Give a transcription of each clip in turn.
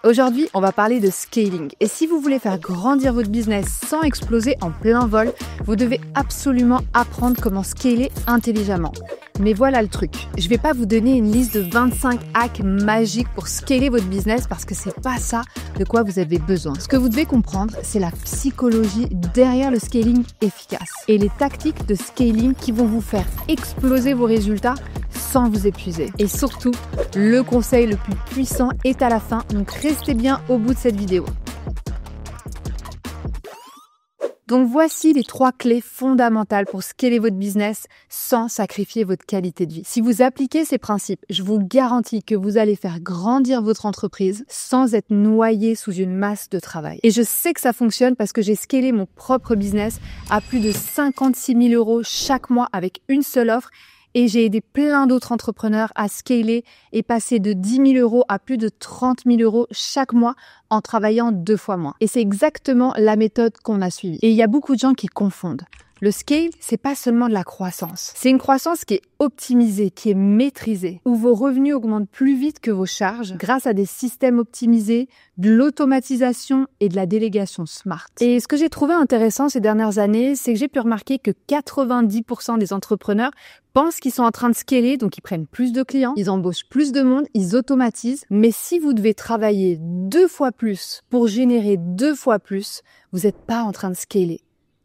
Aujourd'hui, on va parler de scaling. Et si vous voulez faire grandir votre business sans exploser en plein vol, vous devez absolument apprendre comment scaler intelligemment. Mais voilà le truc, je vais pas vous donner une liste de 25 hacks magiques pour scaler votre business parce que c'est pas ça de quoi vous avez besoin. Ce que vous devez comprendre, c'est la psychologie derrière le scaling efficace et les tactiques de scaling qui vont vous faire exploser vos résultats sans vous épuiser. Et surtout, le conseil le plus puissant est à la fin, donc restez bien au bout de cette vidéo. Donc voici les 3 clés fondamentales pour scaler votre business sans sacrifier votre qualité de vie. Si vous appliquez ces principes, je vous garantis que vous allez faire grandir votre entreprise sans être noyé sous une masse de travail. Et je sais que ça fonctionne parce que j'ai scalé mon propre business à plus de 56 000 € chaque mois avec une seule offre. Et j'ai aidé plein d'autres entrepreneurs à scaler et passer de 10 000 € à plus de 30 000 € chaque mois en travaillant 2 fois moins. Et c'est exactement la méthode qu'on a suivie. Et il y a beaucoup de gens qui confondent. Le scale, c'est pas seulement de la croissance. C'est une croissance qui est optimisée, qui est maîtrisée, où vos revenus augmentent plus vite que vos charges grâce à des systèmes optimisés, de l'automatisation et de la délégation smart. Et ce que j'ai trouvé intéressant ces dernières années, c'est que j'ai pu remarquer que 90% des entrepreneurs pensent qu'ils sont en train de scaler, donc ils prennent plus de clients, ils embauchent plus de monde, ils automatisent. Mais si vous devez travailler 2 fois plus pour générer 2 fois plus, vous n'êtes pas en train de scaler.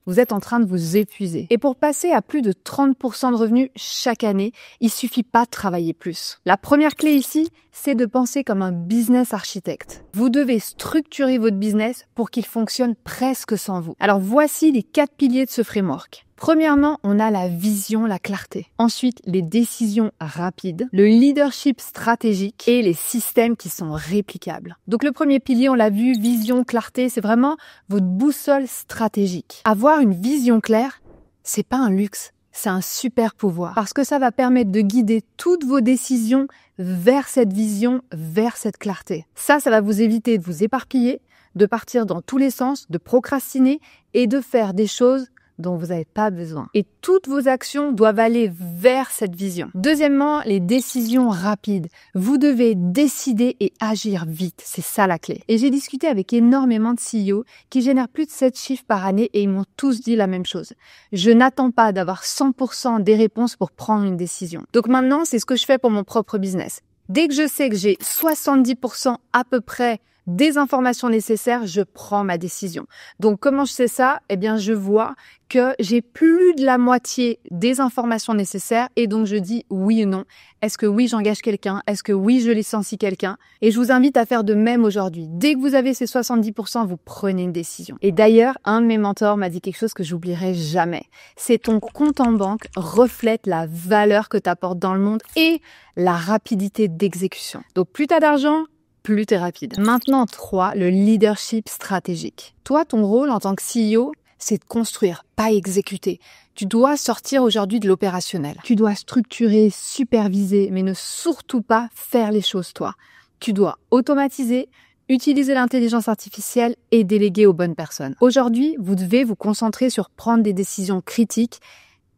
Vous êtes en train de vous épuiser. Et pour passer à plus de 30% de revenus chaque année, il suffit pas de travailler plus. La première clé ici, c'est de penser comme un business architecte. Vous devez structurer votre business pour qu'il fonctionne presque sans vous. Alors voici les 4 piliers de ce framework. Premièrement, on a la vision, la clarté. Ensuite, les décisions rapides, le leadership stratégique et les systèmes qui sont réplicables. Donc le premier pilier, on l'a vu, vision, clarté, c'est vraiment votre boussole stratégique. Avoir une vision claire, c'est pas un luxe, c'est un super pouvoir parce que ça va permettre de guider toutes vos décisions vers cette vision, vers cette clarté. Ça va vous éviter de vous éparpiller, de partir dans tous les sens, de procrastiner et de faire des choses dont vous n'avez pas besoin. Et toutes vos actions doivent aller vers cette vision. Deuxièmement, les décisions rapides. Vous devez décider et agir vite. C'est ça la clé. Et j'ai discuté avec énormément de CEO qui génèrent plus de 7 chiffres par année et ils m'ont tous dit la même chose. Je n'attends pas d'avoir 100% des réponses pour prendre une décision. Donc maintenant, c'est ce que je fais pour mon propre business. Dès que je sais que j'ai 70% à peu près des informations nécessaires, je prends ma décision. Donc, comment je sais ça? Eh bien, je vois que j'ai plus de la moitié des informations nécessaires et donc je dis oui ou non. Est-ce que oui, j'engage quelqu'un? Est-ce que oui, je licencie quelqu'un? Et je vous invite à faire de même aujourd'hui. Dès que vous avez ces 70%, vous prenez une décision. Et d'ailleurs, un de mes mentors m'a dit quelque chose que j'oublierai jamais. C'est ton compte en banque reflète la valeur que tu apportes dans le monde et la rapidité d'exécution. Donc, plus tu as d'argent, plus t'es rapide. Maintenant, 3, le leadership stratégique. Toi, ton rôle en tant que CEO, c'est de construire, pas exécuter. Tu dois sortir aujourd'hui de l'opérationnel. Tu dois structurer, superviser, mais ne surtout pas faire les choses toi. Tu dois automatiser, utiliser l'intelligence artificielle et déléguer aux bonnes personnes. Aujourd'hui, vous devez vous concentrer sur prendre des décisions critiques,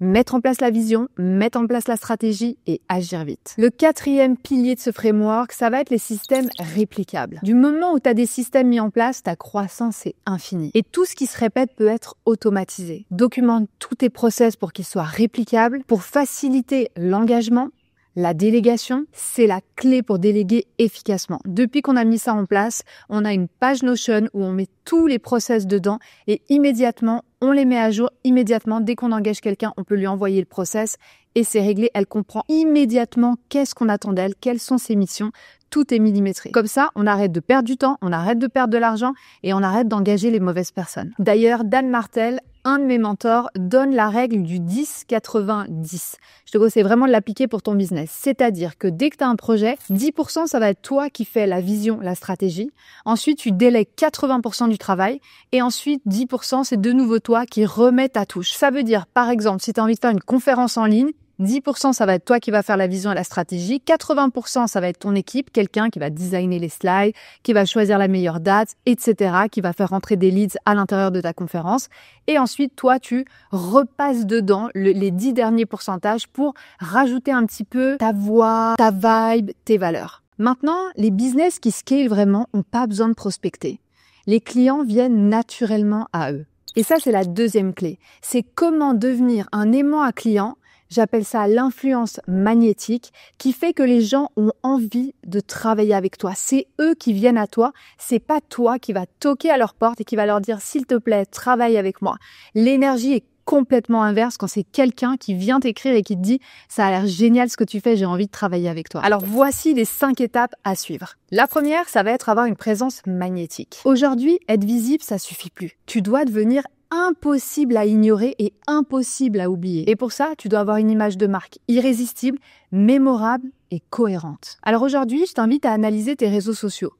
mettre en place la vision, mettre en place la stratégie et agir vite. Le 4e pilier de ce framework, ça va être les systèmes réplicables. Du moment où tu as des systèmes mis en place, ta croissance est infinie. Et tout ce qui se répète peut être automatisé. Documente tous tes process pour qu'ils soient réplicables, pour faciliter l'engagement. La délégation, c'est la clé pour déléguer efficacement. Depuis qu'on a mis ça en place, on a une page Notion où on met tous les process dedans et immédiatement, on les met à jour immédiatement. Dès qu'on engage quelqu'un, on peut lui envoyer le process et c'est réglé. Elle comprend immédiatement qu'est-ce qu'on attend d'elle, quelles sont ses missions. Tout est millimétré. Comme ça, on arrête de perdre du temps, on arrête de perdre de l'argent et on arrête d'engager les mauvaises personnes. D'ailleurs, Dan Martel, un de mes mentors, donne la règle du 10-80-10. Je te conseille vraiment de l'appliquer pour ton business. C'est-à-dire que dès que tu as un projet, 10% ça va être toi qui fais la vision, la stratégie. Ensuite, tu délègues 80% du travail. Et ensuite, 10% c'est de nouveau toi qui remets ta touche. Ça veut dire, par exemple, si tu as envie de faire une conférence en ligne, 10% ça va être toi qui va faire la vision et la stratégie, 80% ça va être ton équipe, quelqu'un qui va designer les slides, qui va choisir la meilleure date, etc., qui va faire rentrer des leads à l'intérieur de ta conférence. Et ensuite, toi, tu repasses dedans les 10 derniers pourcentages pour rajouter un petit peu ta voix, ta vibe, tes valeurs. Maintenant, les business qui scalent vraiment n'ont pas besoin de prospecter. Les clients viennent naturellement à eux. Et ça, c'est la deuxième clé. C'est comment devenir un aimant à client. J'appelle ça l'influence magnétique qui fait que les gens ont envie de travailler avec toi. C'est eux qui viennent à toi. C'est pas toi qui va toquer à leur porte et qui va leur dire s'il te plaît, travaille avec moi. L'énergie est complètement inverse quand c'est quelqu'un qui vient t'écrire et qui te dit ça a l'air génial ce que tu fais, j'ai envie de travailler avec toi. Alors voici les 5 étapes à suivre. La première, ça va être avoir une présence magnétique. Aujourd'hui, être visible, ça suffit plus. Tu dois devenir impossible à ignorer et impossible à oublier. Et pour ça, tu dois avoir une image de marque irrésistible, mémorable et cohérente. Alors aujourd'hui, je t'invite à analyser tes réseaux sociaux.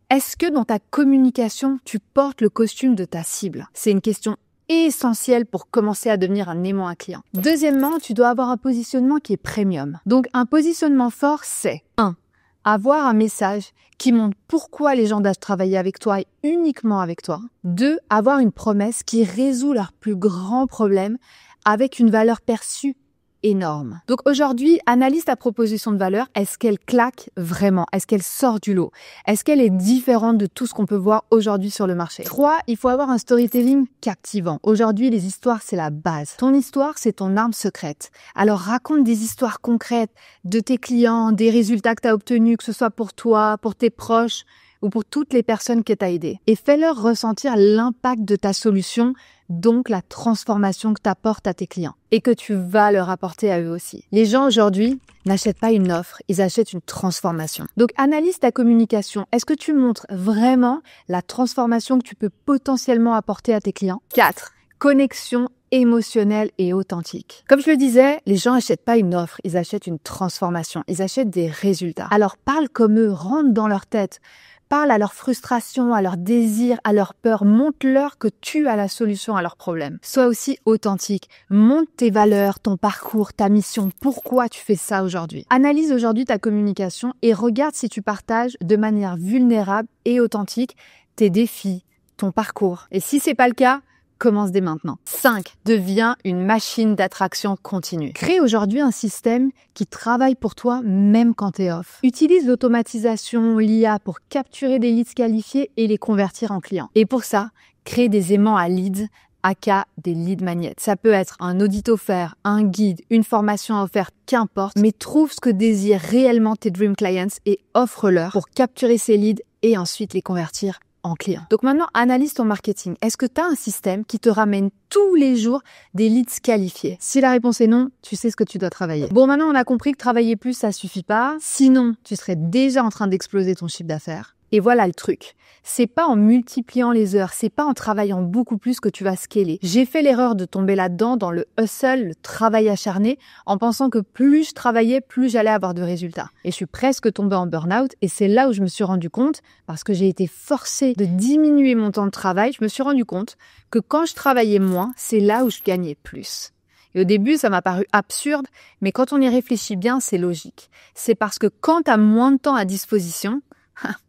Est-ce que dans ta communication, tu portes le costume de ta cible? C'est une question essentielle pour commencer à devenir un aimant à client. Deuxièmement, tu dois avoir un positionnement qui est premium. Donc un positionnement fort, c'est 1. Avoir un message qui montre pourquoi les gens doivent travailler avec toi et uniquement avec toi. 2. Avoir une promesse qui résout leurs plus grands problèmes avec une valeur perçue énorme. Donc aujourd'hui, analyse ta proposition de valeur. Est-ce qu'elle claque vraiment? Est-ce qu'elle sort du lot? Est-ce qu'elle est différente de tout ce qu'on peut voir aujourd'hui sur le marché? 3. Il faut avoir un storytelling captivant. Aujourd'hui, les histoires, c'est la base. Ton histoire, c'est ton arme secrète. Alors raconte des histoires concrètes de tes clients, des résultats que tu as obtenus, que ce soit pour toi, pour tes proches ou pour toutes les personnes que tu as aidées. Et fais-leur ressentir l'impact de ta solution, donc la transformation que tu apportes à tes clients et que tu vas leur apporter à eux aussi. Les gens aujourd'hui n'achètent pas une offre, ils achètent une transformation. Donc analyse ta communication. Est-ce que tu montres vraiment la transformation que tu peux potentiellement apporter à tes clients? 4. Connexion émotionnelle et authentique. Comme je le disais, les gens n'achètent pas une offre, ils achètent une transformation, ils achètent des résultats. Alors parle comme eux, rentre dans leur tête. Parle à leurs frustrations, à leurs désirs, à leurs peurs. Montre-leur que tu as la solution à leurs problèmes. Sois aussi authentique. Montre tes valeurs, ton parcours, ta mission. Pourquoi tu fais ça aujourd'hui? Analyse aujourd'hui ta communication et regarde si tu partages de manière vulnérable et authentique tes défis, ton parcours. Et si c'est pas le cas, commence dès maintenant. 5. Deviens une machine d'attraction continue. Crée aujourd'hui un système qui travaille pour toi même quand tu es off. Utilise l'automatisation, l'IA pour capturer des leads qualifiés et les convertir en clients. Et pour ça, crée des aimants à leads, aka des lead magnets. Ça peut être un audit offert, un guide, une formation à offrir, qu'importe, mais trouve ce que désirent réellement tes dream clients et offre-leur pour capturer ces leads et ensuite les convertir en client. Donc maintenant, analyse ton marketing. Est-ce que tu as un système qui te ramène tous les jours des leads qualifiés? Si la réponse est non, tu sais ce que tu dois travailler. Bon, maintenant, on a compris que travailler plus, ça suffit pas. Sinon, tu serais déjà en train d'exploser ton chiffre d'affaires. Et voilà le truc. C'est pas en multipliant les heures, c'est pas en travaillant beaucoup plus que tu vas scaler. J'ai fait l'erreur de tomber là-dedans dans le hustle, le travail acharné, en pensant que plus je travaillais, plus j'allais avoir de résultats. Et je suis presque tombée en burn-out et c'est là où je me suis rendu compte, parce que j'ai été forcée de diminuer mon temps de travail, je me suis rendu compte que quand je travaillais moins, c'est là où je gagnais plus. Et au début, ça m'a paru absurde, mais quand on y réfléchit bien, c'est logique. C'est parce que quand tu as moins de temps à disposition,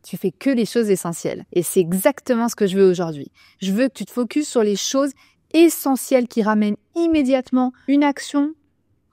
tu fais que les choses essentielles. Et c'est exactement ce que je veux aujourd'hui. Je veux que tu te focuses sur les choses essentielles qui ramènent immédiatement une action,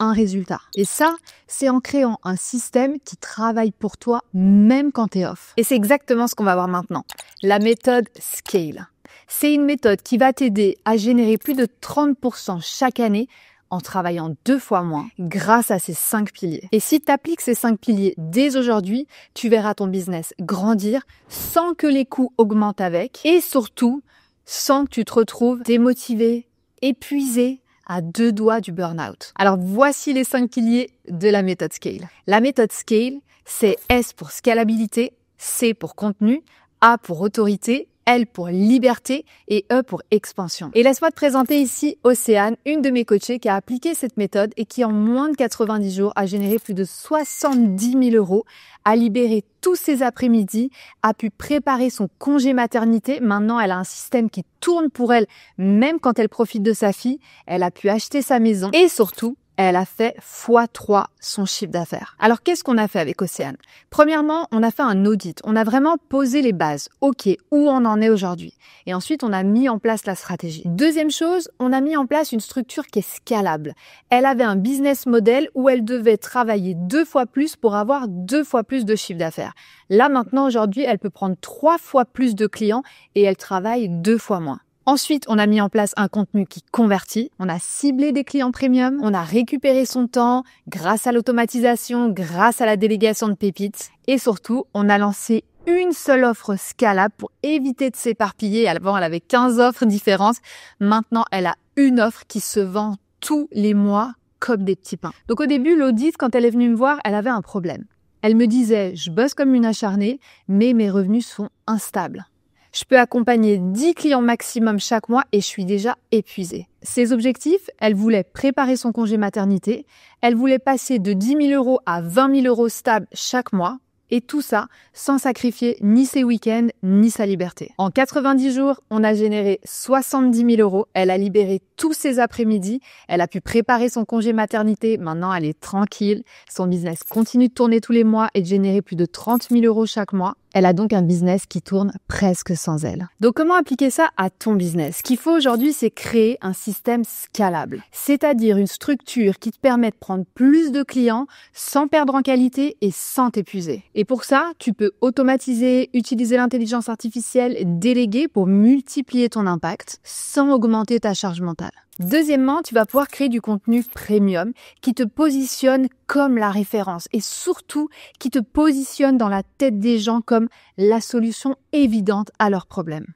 un résultat. Et ça, c'est en créant un système qui travaille pour toi même quand tu es off. Et c'est exactement ce qu'on va voir maintenant. La méthode Scale. C'est une méthode qui va t'aider à générer plus de 30% chaque année en travaillant 2 fois moins grâce à ces 5 piliers. Et si tu appliques ces 5 piliers dès aujourd'hui, tu verras ton business grandir sans que les coûts augmentent avec et surtout sans que tu te retrouves démotivé, épuisé, à 2 doigts du burn-out. Alors voici les 5 piliers de la méthode Scale. La méthode Scale, c'est S pour scalabilité, C pour contenu, A pour autorité, L pour liberté et E pour expansion. Et laisse-moi te présenter ici Océane, une de mes coachées qui a appliqué cette méthode et qui en moins de 90 jours a généré plus de 70 000 €, a libéré tous ses après-midi, a pu préparer son congé maternité. Maintenant, elle a un système qui tourne pour elle, même quand elle profite de sa fille. Elle a pu acheter sa maison et surtout, elle a fait x3 son chiffre d'affaires. Alors, qu'est-ce qu'on a fait avec Océane? Premièrement, on a fait un audit. On a vraiment posé les bases. OK, où on en est aujourd'hui? Et ensuite, on a mis en place la stratégie. Deuxième chose, on a mis en place une structure qui est scalable. Elle avait un business model où elle devait travailler 2 fois plus pour avoir 2 fois plus de chiffre d'affaires. Là, maintenant, aujourd'hui, elle peut prendre 3 fois plus de clients et elle travaille 2 fois moins. Ensuite, on a mis en place un contenu qui convertit. On a ciblé des clients premium. On a récupéré son temps grâce à l'automatisation, grâce à la délégation de pépites. Et surtout, on a lancé une seule offre scalable pour éviter de s'éparpiller. Avant, elle avait 15 offres différentes. Maintenant, elle a une offre qui se vend tous les mois comme des petits pains. Donc au début, l'audit, quand elle est venue me voir, elle avait un problème. Elle me disait, je bosse comme une acharnée, mais mes revenus sont instables. Je peux accompagner 10 clients maximum chaque mois et je suis déjà épuisée. Ses objectifs, elle voulait préparer son congé maternité, elle voulait passer de 10 000 € à 20 000 € stables chaque mois et tout ça sans sacrifier ni ses week-ends ni sa liberté. En 90 jours, on a généré 70 000 €, elle a libéré tous ses après-midi, elle a pu préparer son congé maternité, maintenant elle est tranquille, son business continue de tourner tous les mois et de générer plus de 30 000 € chaque mois. Elle a donc un business qui tourne presque sans elle. Donc comment appliquer ça à ton business? Ce qu'il faut aujourd'hui, c'est créer un système scalable, c'est-à-dire une structure qui te permet de prendre plus de clients sans perdre en qualité et sans t'épuiser. Et pour ça, tu peux automatiser, utiliser l'intelligence artificielle, déléguer pour multiplier ton impact sans augmenter ta charge mentale. Deuxièmement, tu vas pouvoir créer du contenu premium qui te positionne comme la référence et surtout qui te positionne dans la tête des gens comme la solution évidente à leurs problèmes.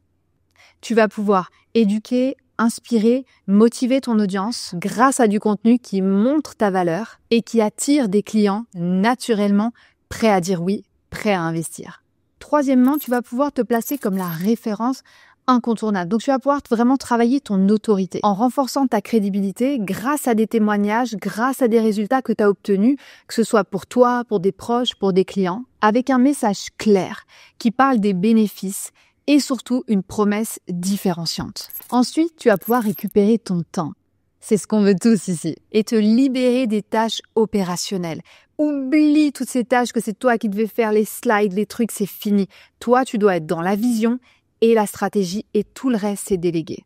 Tu vas pouvoir éduquer, inspirer, motiver ton audience grâce à du contenu qui montre ta valeur et qui attire des clients naturellement prêts à dire oui, prêts à investir. Troisièmement, tu vas pouvoir te placer comme la référence incontournable. Donc, tu vas pouvoir vraiment travailler ton autorité en renforçant ta crédibilité grâce à des témoignages, grâce à des résultats que tu as obtenus, que ce soit pour toi, pour des proches, pour des clients, avec un message clair qui parle des bénéfices et surtout une promesse différenciante. Ensuite, tu vas pouvoir récupérer ton temps. C'est ce qu'on veut tous ici. Et te libérer des tâches opérationnelles. Oublie toutes ces tâches que c'est toi qui devais faire, les slides, les trucs, c'est fini. Toi, tu dois être dans la vision et la stratégie et tout le reste, c'est délégué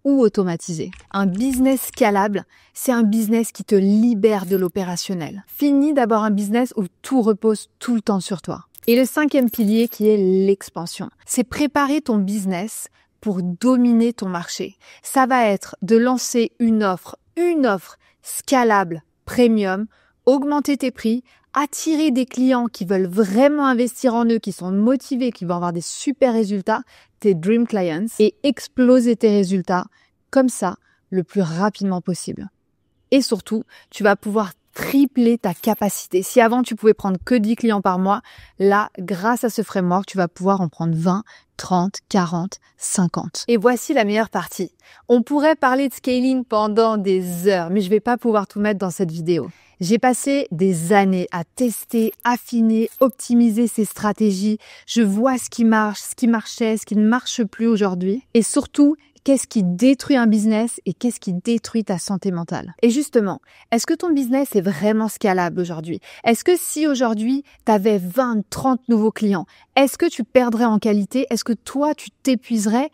ou automatisé. Un business scalable, c'est un business qui te libère de l'opérationnel. Fini d'avoir un business où tout repose tout le temps sur toi. Et le 5e pilier qui est l'expansion. C'est préparer ton business pour dominer ton marché. Ça va être de lancer une offre scalable, premium, augmenter tes prix, attirer des clients qui veulent vraiment investir en eux, qui sont motivés, qui vont avoir des super résultats, tes dream clients, et exploser tes résultats comme ça le plus rapidement possible. Et surtout, tu vas pouvoir tripler ta capacité. Si avant tu pouvais prendre que 10 clients par mois, là, grâce à ce framework, tu vas pouvoir en prendre 20, 30, 40, 50. Et voici la meilleure partie. On pourrait parler de scaling pendant des heures, mais je vais pas pouvoir tout mettre dans cette vidéo. J'ai passé des années à tester, affiner, optimiser ces stratégies. Je vois ce qui marche, ce qui marchait, ce qui ne marche plus aujourd'hui. Et surtout, qu'est-ce qui détruit un business et qu'est-ce qui détruit ta santé mentale. Et justement, est-ce que ton business est vraiment scalable aujourd'hui? Est-ce que si aujourd'hui, tu avais 20, 30 nouveaux clients, est-ce que tu perdrais en qualité? Est-ce que toi, tu t'épuiserais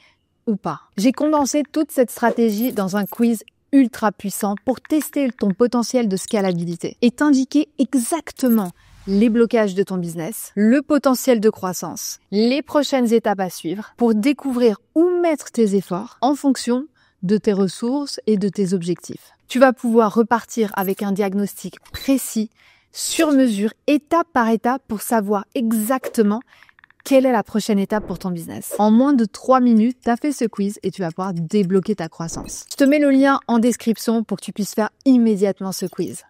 ou pas? J'ai condensé toute cette stratégie dans un quiz ultra puissant pour tester ton potentiel de scalabilité et t'indiquer exactement les blocages de ton business, le potentiel de croissance, les prochaines étapes à suivre pour découvrir où mettre tes efforts en fonction de tes ressources et de tes objectifs. Tu vas pouvoir repartir avec un diagnostic précis, sur mesure, étape par étape pour savoir exactement quelle est la prochaine étape pour ton business. En moins de 3 minutes, tu as fait ce quiz et tu vas pouvoir débloquer ta croissance. Je te mets le lien en description pour que tu puisses faire immédiatement ce quiz.